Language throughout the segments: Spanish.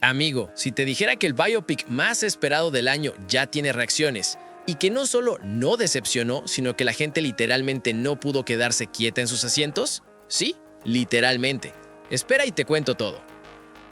Amigo, si te dijera que el biopic más esperado del año ya tiene reacciones y que no solo no decepcionó, sino que la gente literalmente no pudo quedarse quieta en sus asientos, sí, literalmente. Espera y te cuento todo.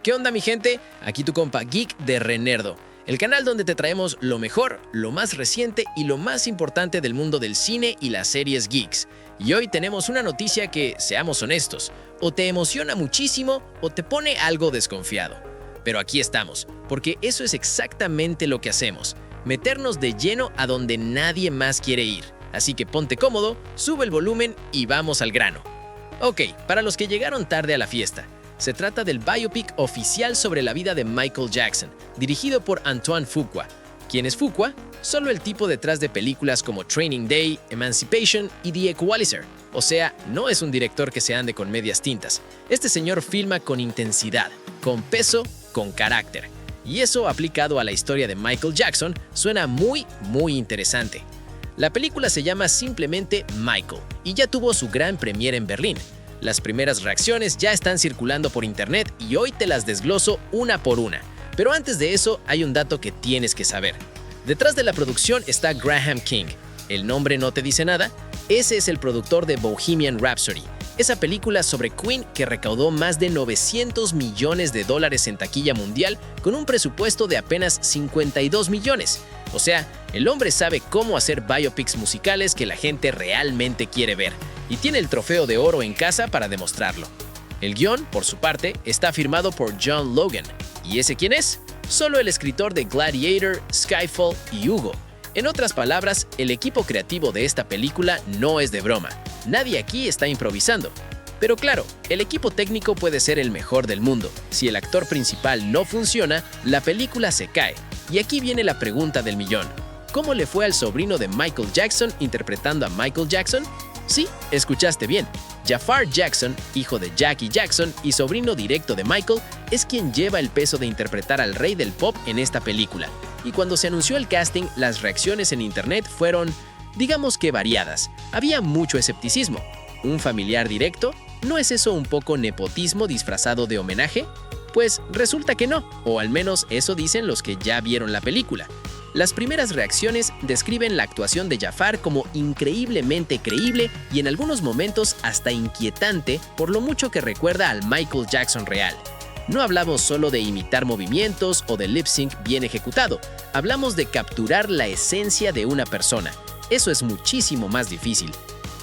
¿Qué onda, mi gente? Aquí tu compa Geek de Renerdo, el canal donde te traemos lo mejor, lo más reciente y lo más importante del mundo del cine y las series geeks. Y hoy tenemos una noticia que, seamos honestos, o te emociona muchísimo o te pone algo desconfiado. Pero aquí estamos, porque eso es exactamente lo que hacemos, meternos de lleno a donde nadie más quiere ir. Así que ponte cómodo, sube el volumen y vamos al grano. Ok, para los que llegaron tarde a la fiesta, se trata del biopic oficial sobre la vida de Michael Jackson, dirigido por Antoine Fuqua. ¿Quién es Fuqua? Solo el tipo detrás de películas como Training Day, Emancipation y The Equalizer. O sea, no es un director que se ande con medias tintas. Este señor filma con intensidad, con peso, con carácter. Y eso, aplicado a la historia de Michael Jackson, suena muy interesante. La película se llama simplemente Michael y ya tuvo su gran premiere en Berlín. Las primeras reacciones ya están circulando por internet y hoy te las desgloso una por una. Pero antes de eso, hay un dato que tienes que saber. Detrás de la producción está Graham King. ¿El nombre no te dice nada? Ese es el productor de Bohemian Rhapsody, esa película sobre Queen que recaudó más de $900 millones en taquilla mundial con un presupuesto de apenas 52 millones. O sea, el hombre sabe cómo hacer biopics musicales que la gente realmente quiere ver, y tiene el trofeo de oro en casa para demostrarlo. El guión, por su parte, está firmado por John Logan. ¿Y ese quién es? Solo el escritor de Gladiator, Skyfall y Hugo. En otras palabras, el equipo creativo de esta película no es de broma. Nadie aquí está improvisando. Pero claro, el equipo técnico puede ser el mejor del mundo. Si el actor principal no funciona, la película se cae. Y aquí viene la pregunta del millón. ¿Cómo le fue al sobrino de Michael Jackson interpretando a Michael Jackson? Sí, escuchaste bien. Jafar Jackson, hijo de Jackie Jackson y sobrino directo de Michael, es quien lleva el peso de interpretar al rey del pop en esta película. Y cuando se anunció el casting, las reacciones en internet fueron, digamos que variadas. Había mucho escepticismo. ¿Un familiar directo? ¿No es eso un poco nepotismo disfrazado de homenaje? Pues resulta que no, o al menos eso dicen los que ya vieron la película. Las primeras reacciones describen la actuación de Jafar como increíblemente creíble y en algunos momentos hasta inquietante por lo mucho que recuerda al Michael Jackson real. No hablamos solo de imitar movimientos o de lip sync bien ejecutado, hablamos de capturar la esencia de una persona. Eso es muchísimo más difícil.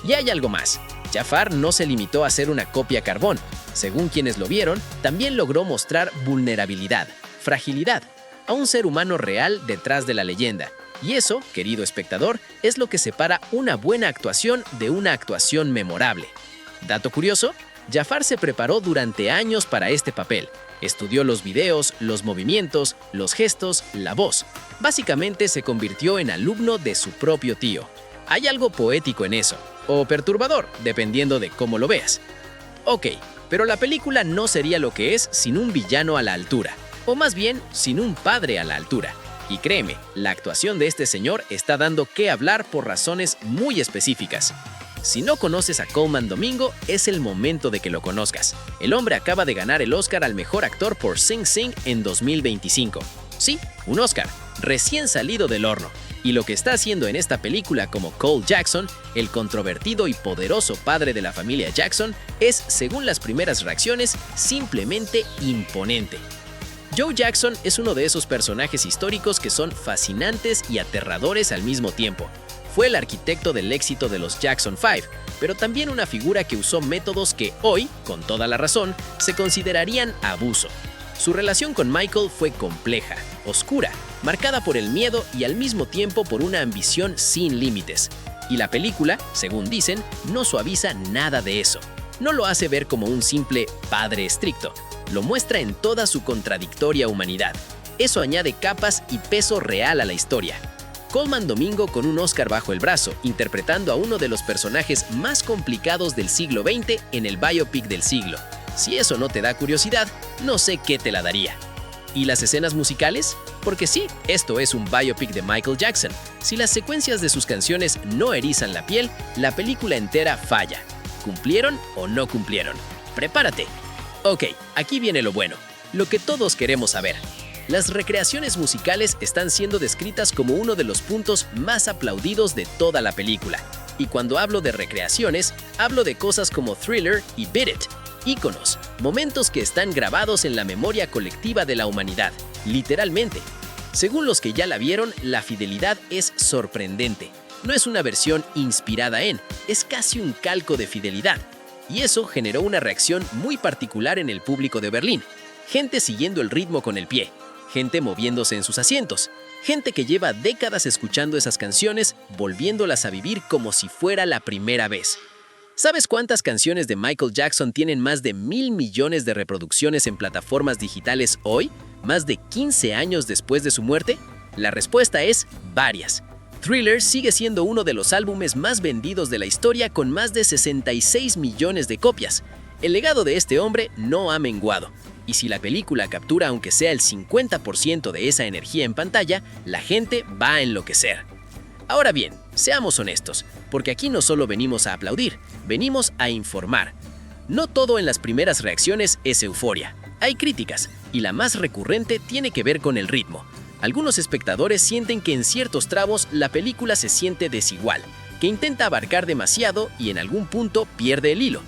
Y hay algo más. Jafar no se limitó a ser una copia carbón. Según quienes lo vieron, también logró mostrar vulnerabilidad, fragilidad, a un ser humano real detrás de la leyenda. Y eso, querido espectador, es lo que separa una buena actuación de una actuación memorable. Dato curioso, Jafar se preparó durante años para este papel. Estudió los videos, los movimientos, los gestos, la voz. Básicamente se convirtió en alumno de su propio tío. Hay algo poético en eso, o perturbador, dependiendo de cómo lo veas. Ok, pero la película no sería lo que es sin un villano a la altura. O más bien, sin un padre a la altura. Y créeme, la actuación de este señor está dando qué hablar por razones muy específicas. Si no conoces a Colman Domingo, es el momento de que lo conozcas. El hombre acaba de ganar el Oscar al mejor actor por Sing Sing en 2025. Sí, un Oscar, recién salido del horno. Y lo que está haciendo en esta película como Cole Jackson, el controvertido y poderoso padre de la familia Jackson, es, según las primeras reacciones, simplemente imponente. Joe Jackson es uno de esos personajes históricos que son fascinantes y aterradores al mismo tiempo. Fue el arquitecto del éxito de los Jackson 5, pero también una figura que usó métodos que hoy, con toda la razón, se considerarían abuso. Su relación con Michael fue compleja, oscura, marcada por el miedo y al mismo tiempo por una ambición sin límites. Y la película, según dicen, no suaviza nada de eso. No lo hace ver como un simple padre estricto. Lo muestra en toda su contradictoria humanidad. Eso añade capas y peso real a la historia. Colman Domingo con un Oscar bajo el brazo, interpretando a uno de los personajes más complicados del siglo XX en el biopic del siglo. Si eso no te da curiosidad, no sé qué te la daría. ¿Y las escenas musicales? Porque sí, esto es un biopic de Michael Jackson. Si las secuencias de sus canciones no erizan la piel, la película entera falla. ¿Cumplieron o no cumplieron? ¡Prepárate! Ok, aquí viene lo bueno. Lo que todos queremos saber. Las recreaciones musicales están siendo descritas como uno de los puntos más aplaudidos de toda la película. Y cuando hablo de recreaciones, hablo de cosas como Thriller y Beat It, íconos, momentos que están grabados en la memoria colectiva de la humanidad, literalmente. Según los que ya la vieron, la fidelidad es sorprendente. No es una versión inspirada en, es casi un calco de fidelidad. Y eso generó una reacción muy particular en el público de Berlín. Gente siguiendo el ritmo con el pie, gente moviéndose en sus asientos, gente que lleva décadas escuchando esas canciones, volviéndolas a vivir como si fuera la primera vez. ¿Sabes cuántas canciones de Michael Jackson tienen más de 1.000 millones de reproducciones en plataformas digitales hoy, más de 15 años después de su muerte? La respuesta es varias. Thriller sigue siendo uno de los álbumes más vendidos de la historia con más de 66 millones de copias. El legado de este hombre no ha menguado. Y si la película captura aunque sea el 50% de esa energía en pantalla, la gente va a enloquecer. Ahora bien, seamos honestos, porque aquí no solo venimos a aplaudir, venimos a informar. No todo en las primeras reacciones es euforia. Hay críticas, y la más recurrente tiene que ver con el ritmo. Algunos espectadores sienten que en ciertos tramos la película se siente desigual, que intenta abarcar demasiado y en algún punto pierde el hilo.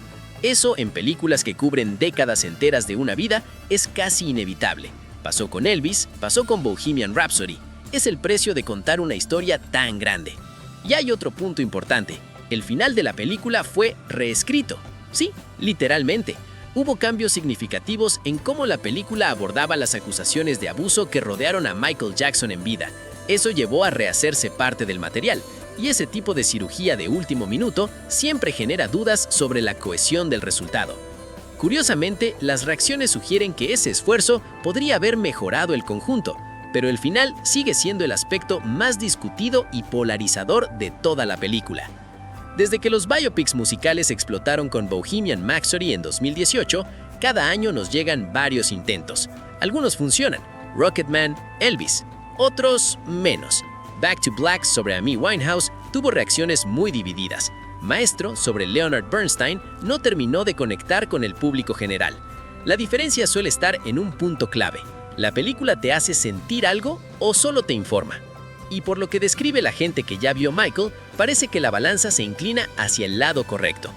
Eso en películas que cubren décadas enteras de una vida es casi inevitable. Pasó con Elvis, pasó con Bohemian Rhapsody. Es el precio de contar una historia tan grande. Y hay otro punto importante. El final de la película fue reescrito. Sí, literalmente. Hubo cambios significativos en cómo la película abordaba las acusaciones de abuso que rodearon a Michael Jackson en vida. Eso llevó a rehacerse parte del material. Y ese tipo de cirugía de último minuto siempre genera dudas sobre la cohesión del resultado. Curiosamente, las reacciones sugieren que ese esfuerzo podría haber mejorado el conjunto, pero el final sigue siendo el aspecto más discutido y polarizador de toda la película. Desde que los biopics musicales explotaron con Bohemian Rhapsody en 2018, cada año nos llegan varios intentos. Algunos funcionan, Rocketman, Elvis, otros menos. Back to Black sobre Amy Winehouse tuvo reacciones muy divididas. Maestro sobre Leonard Bernstein no terminó de conectar con el público general. La diferencia suele estar en un punto clave. ¿La película te hace sentir algo o solo te informa? Y por lo que describe la gente que ya vio Michael, parece que la balanza se inclina hacia el lado correcto.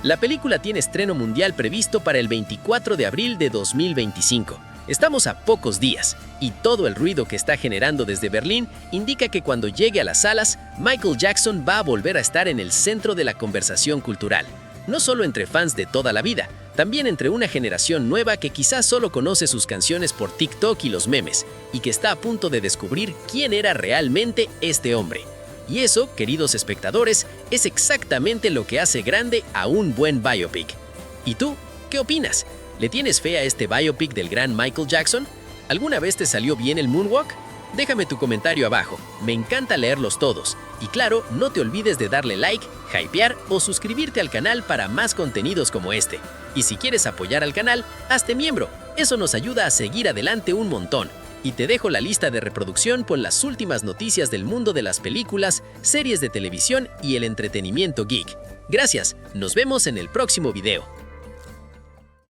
La película tiene estreno mundial previsto para el 24 de abril de 2025. Estamos a pocos días, y todo el ruido que está generando desde Berlín indica que cuando llegue a las salas, Michael Jackson va a volver a estar en el centro de la conversación cultural. No solo entre fans de toda la vida, también entre una generación nueva que quizás solo conoce sus canciones por TikTok y los memes, y que está a punto de descubrir quién era realmente este hombre. Y eso, queridos espectadores, es exactamente lo que hace grande a un buen biopic. ¿Y tú? ¿Qué opinas? ¿Le tienes fe a este biopic del gran Michael Jackson? ¿Alguna vez te salió bien el moonwalk? Déjame tu comentario abajo, me encanta leerlos todos. Y claro, no te olvides de darle like, hypear o suscribirte al canal para más contenidos como este. Y si quieres apoyar al canal, hazte miembro, eso nos ayuda a seguir adelante un montón. Y te dejo la lista de reproducción con las últimas noticias del mundo de las películas, series de televisión y el entretenimiento geek. Gracias, nos vemos en el próximo video.